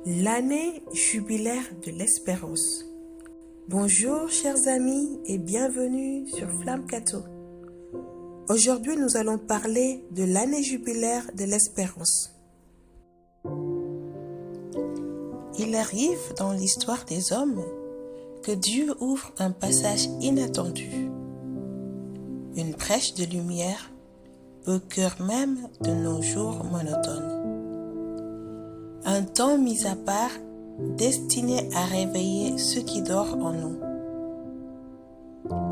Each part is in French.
L'année jubilaire de l'espérance. Bonjour chers amis et bienvenue sur Flamme Cato. Aujourd'hui nous allons parler de l'année jubilaire de l'espérance. Il arrive dans l'histoire des hommes que Dieu ouvre un passage inattendu, une brèche de lumière au cœur même de nos jours monotones. Un temps mis à part destiné à réveiller ce qui dort en nous.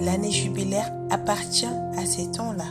L'année jubilaire appartient à ces temps-là,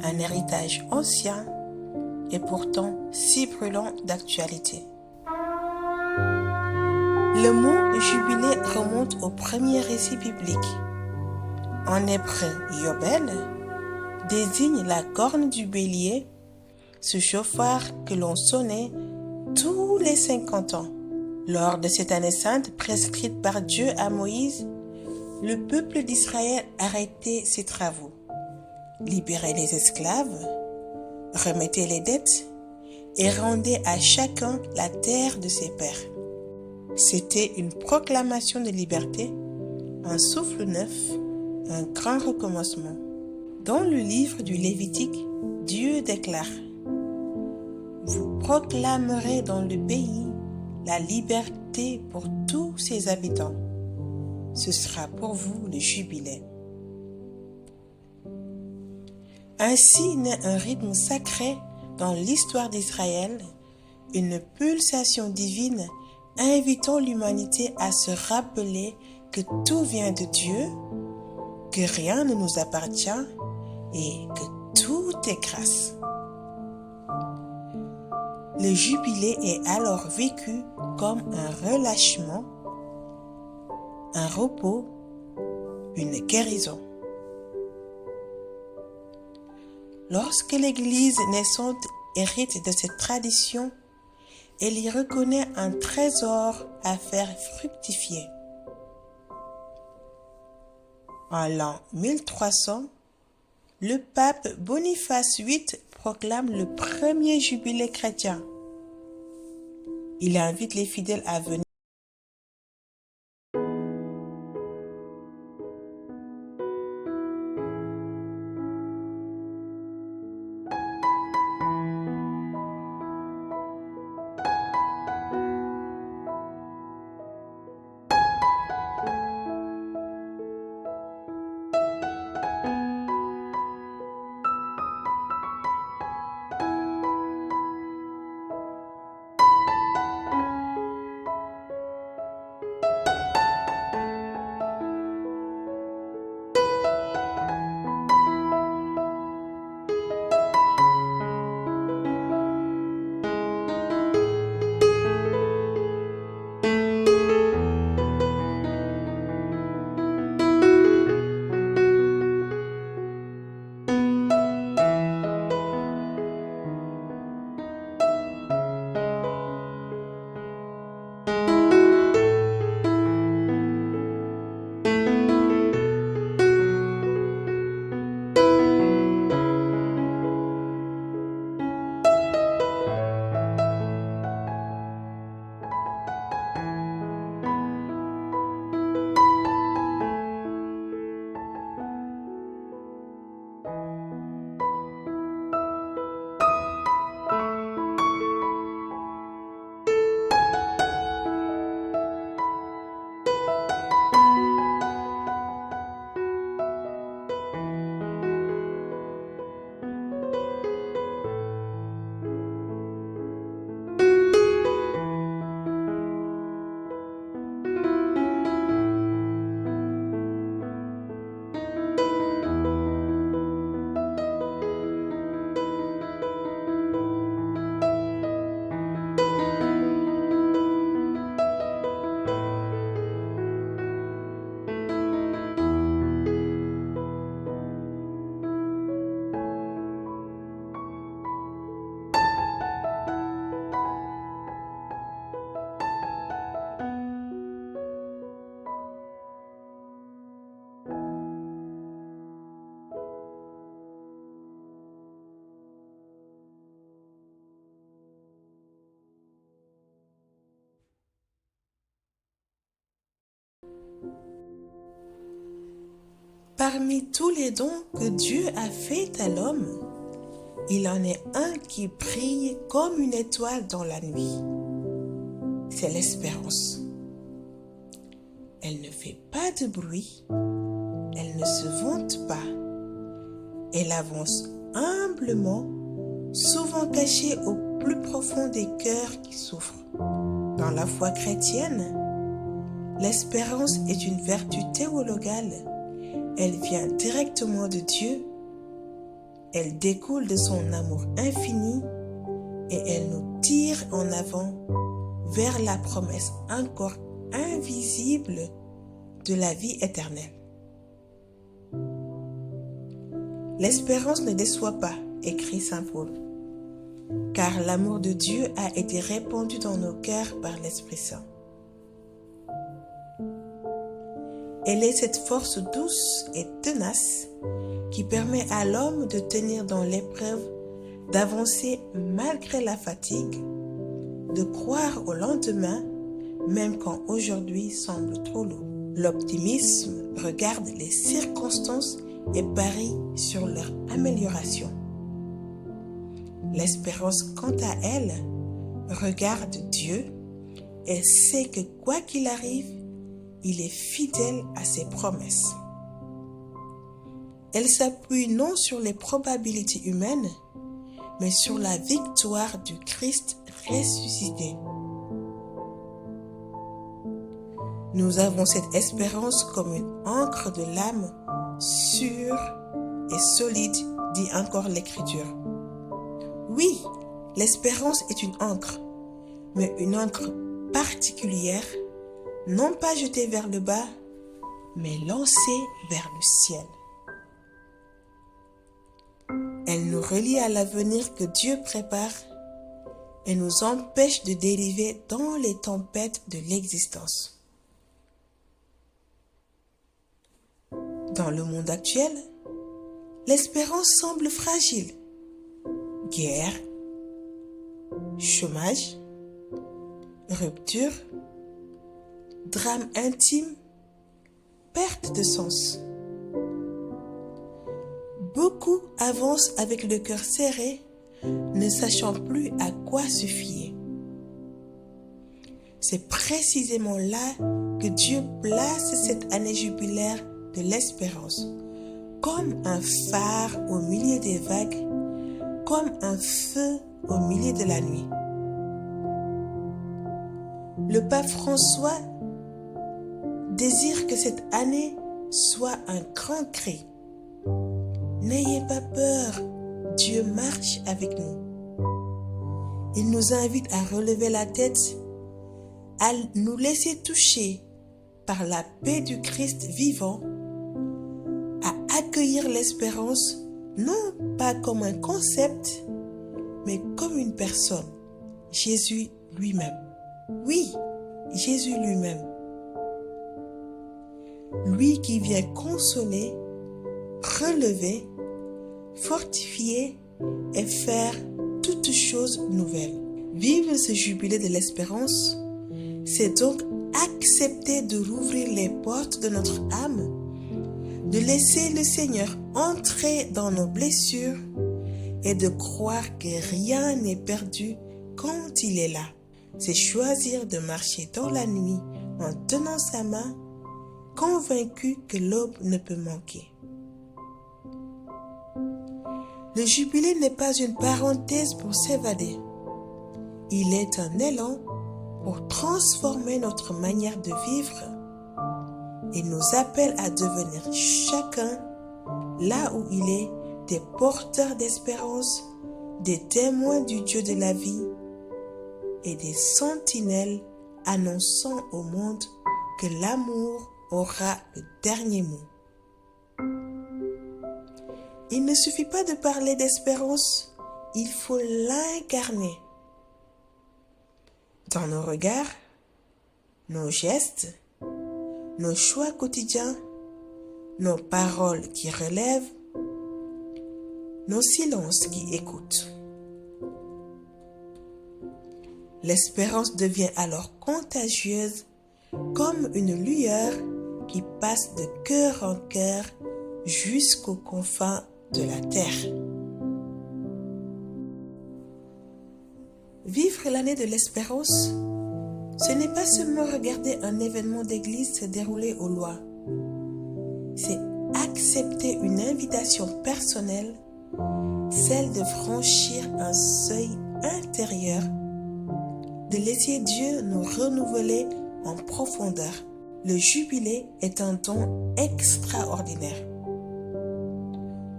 un héritage ancien et pourtant si brûlant d'actualité. Le mot jubilé remonte au premier récit biblique. En hébreu, Yobel désigne la corne du bélier, ce chauffard que l'on sonnait tous les 50 ans. Lors de cette année sainte prescrite par Dieu à Moïse, le peuple d'Israël arrêtait ses travaux, libérait les esclaves, remettait les dettes et rendait à chacun la terre de ses pères. C'était une proclamation de liberté, un souffle neuf, un grand recommencement. Dans le livre du Lévitique, Dieu déclare: vous proclamerez dans le pays la liberté pour tous ses habitants. Ce sera pour vous le jubilé. Ainsi naît un rythme sacré dans l'histoire d'Israël, une pulsation divine invitant l'humanité à se rappeler que tout vient de Dieu, que rien ne nous appartient et que tout est grâce. Le jubilé est alors vécu comme un relâchement, un repos, une guérison. Lorsque l'Église naissante hérite de cette tradition, elle y reconnaît un trésor à faire fructifier. En l'an 1300, le pape Boniface VIII proclame le premier jubilé chrétien. Il invite les fidèles à venir Parmi tous les dons que Dieu a faits à l'homme, il en est un qui brille comme une étoile dans la nuit. C'est l'espérance. Elle ne fait pas de bruit, elle ne se vante pas. Elle avance humblement, souvent cachée au plus profond des cœurs qui souffrent. Dans la foi chrétienne, l'espérance est une vertu théologale. Elle vient directement de Dieu. Elle découle de son amour infini et elle nous tire en avant vers la promesse encore invisible de la vie éternelle. L'espérance ne déçoit pas, écrit saint Paul, car l'amour de Dieu a été répandu dans nos cœurs par l'Esprit Saint. Elle est cette force douce et tenace qui permet à l'homme de tenir dans l'épreuve, d'avancer malgré la fatigue, de croire au lendemain, même quand aujourd'hui semble trop lourd. L'optimisme regarde les circonstances et parie sur leur amélioration. L'espérance, quant à elle, regarde Dieu et sait que quoi qu'il arrive, il est fidèle à ses promesses. Elle s'appuie non sur les probabilités humaines, mais sur la victoire du Christ ressuscité. Nous avons cette espérance comme une ancre de l'âme sûre et solide, dit encore l'Écriture. Oui, l'espérance est une ancre, mais une ancre particulière, non pas jetée vers le bas, mais lancée vers le ciel. Elle nous relie à l'avenir que Dieu prépare et nous empêche de dériver dans les tempêtes de l'existence. Dans le monde actuel, l'espérance semble fragile. Guerre, chômage, rupture, drame intime, perte de sens. Beaucoup avancent avec le cœur serré, ne sachant plus à quoi se fier. C'est précisément là que Dieu place cette année jubilaire de l'espérance, comme un phare au milieu des vagues, comme un feu au milieu de la nuit. Le pape François désire que cette année soit un grand cri. N'ayez pas peur, Dieu marche avec nous. Il nous invite à relever la tête, à nous laisser toucher par la paix du Christ vivant, à accueillir l'espérance, non pas comme un concept, mais comme une personne, Jésus lui-même. Oui, Jésus lui-même. Lui qui vient consoler, relever, fortifier et faire toutes choses nouvelles. Vivre ce jubilé de l'espérance, c'est donc accepter de rouvrir les portes de notre âme, de laisser le Seigneur entrer dans nos blessures et de croire que rien n'est perdu quand il est là. C'est choisir de marcher dans la nuit en tenant sa main, convaincu que l'aube ne peut manquer. Le jubilé n'est pas une parenthèse pour s'évader. Il est un élan pour transformer notre manière de vivre et nous appelle à devenir chacun, là où il est, des porteurs d'espérance, des témoins du Dieu de la vie et des sentinelles annonçant au monde que l'amour aura le dernier mot. Il ne suffit pas de parler d'espérance, il faut l'incarner. Dans nos regards, nos gestes, nos choix quotidiens, nos paroles qui relèvent, nos silences qui écoutent. L'espérance devient alors contagieuse comme une lueur qui passe de cœur en cœur jusqu'aux confins de la terre. Vivre l'année de l'espérance, ce n'est pas seulement regarder un événement d'église se dérouler au loin. C'est accepter une invitation personnelle, celle de franchir un seuil intérieur, de laisser Dieu nous renouveler en profondeur. Le jubilé est un don extraordinaire.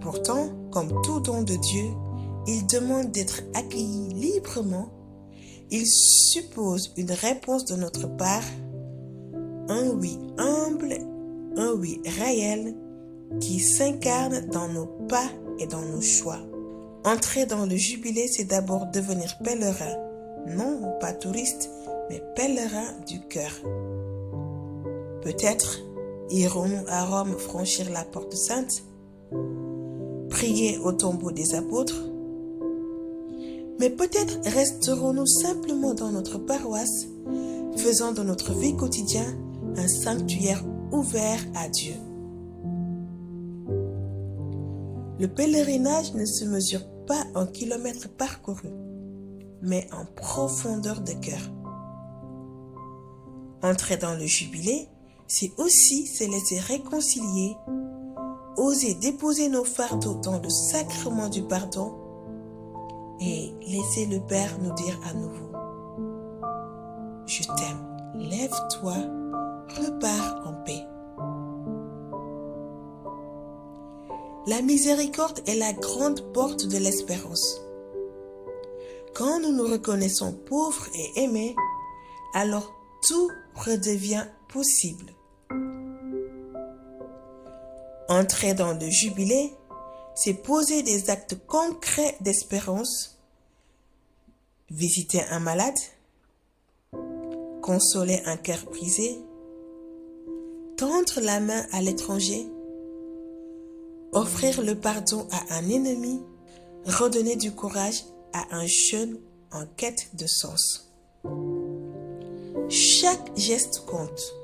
Pourtant, comme tout don de Dieu, il demande d'être accueilli librement. Il suppose une réponse de notre part, un oui humble, un oui réel qui s'incarne dans nos pas et dans nos choix. Entrer dans le jubilé, c'est d'abord devenir pèlerin, non pas touriste, mais pèlerin du cœur. Peut-être irons-nous à Rome franchir la porte sainte, prier au tombeau des apôtres, mais peut-être resterons-nous simplement dans notre paroisse, faisant de notre vie quotidienne un sanctuaire ouvert à Dieu. Le pèlerinage ne se mesure pas en kilomètres parcourus, mais en profondeur de cœur. Entrer dans le jubilé, c'est aussi se laisser réconcilier, oser déposer nos fardeaux dans le sacrement du pardon et laisser le Père nous dire à nouveau: je t'aime, lève-toi, repars en paix. La miséricorde est la grande porte de l'espérance. Quand nous nous reconnaissons pauvres et aimés, alors tout redevient possible. Entrer dans le jubilé, c'est poser des actes concrets d'espérance, visiter un malade, consoler un cœur brisé, tendre la main à l'étranger, offrir le pardon à un ennemi, redonner du courage à un jeune en quête de sens. Chaque geste compte.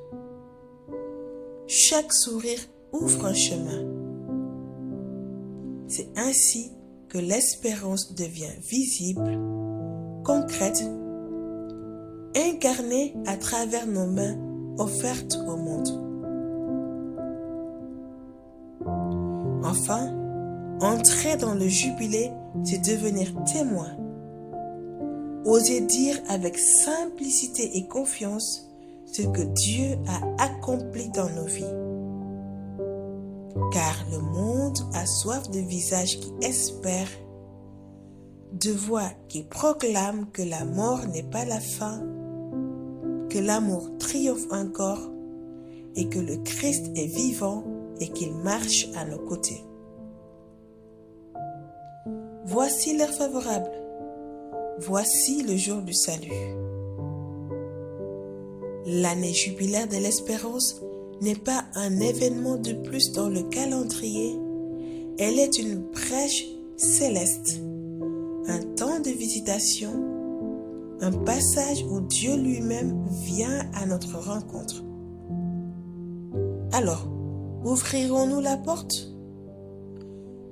Chaque sourire ouvre un chemin. C'est ainsi que l'espérance devient visible, concrète, incarnée à travers nos mains offertes au monde. Enfin, entrer dans le jubilé, c'est devenir témoin. Oser dire avec simplicité et confiance ce que Dieu a accompli dans nos vies. Car le monde a soif de visages qui espèrent, de voix qui proclament que la mort n'est pas la fin, que l'amour triomphe encore et que le Christ est vivant et qu'il marche à nos côtés. Voici l'heure favorable. Voici le jour du salut. L'année jubilaire de l'espérance n'est pas un événement de plus dans le calendrier. Elle est une brèche céleste, un temps de visitation, un passage où Dieu lui-même vient à notre rencontre. Alors, ouvrirons-nous la porte?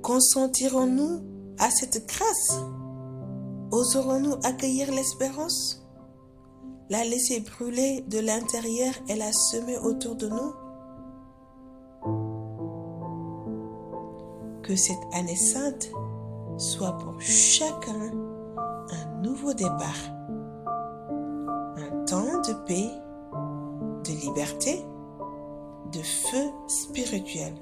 Consentirons-nous à cette grâce? Oserons-nous accueillir l'espérance? La laisser brûler de l'intérieur et la semer autour de nous? Que cette année sainte soit pour chacun un nouveau départ, un temps de paix, de liberté, de feu spirituel.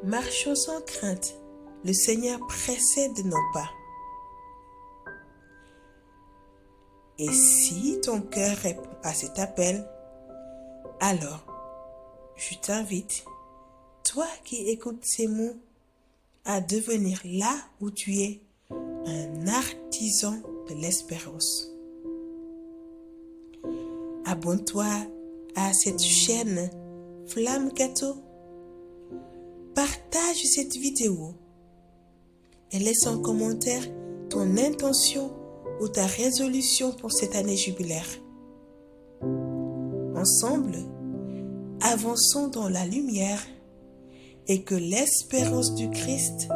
Marchons sans crainte, le Seigneur précède nos pas. Et si ton cœur répond à cet appel, alors je t'invite, toi qui écoutes ces mots, à devenir là où tu es un artisan de l'espérance. Abonne-toi à cette chaîne Flamme Catho. Partage cette vidéo et laisse en commentaire ton intention ou ta résolution pour cette année jubilaire. Ensemble, avançons dans la lumière et que l'espérance du Christ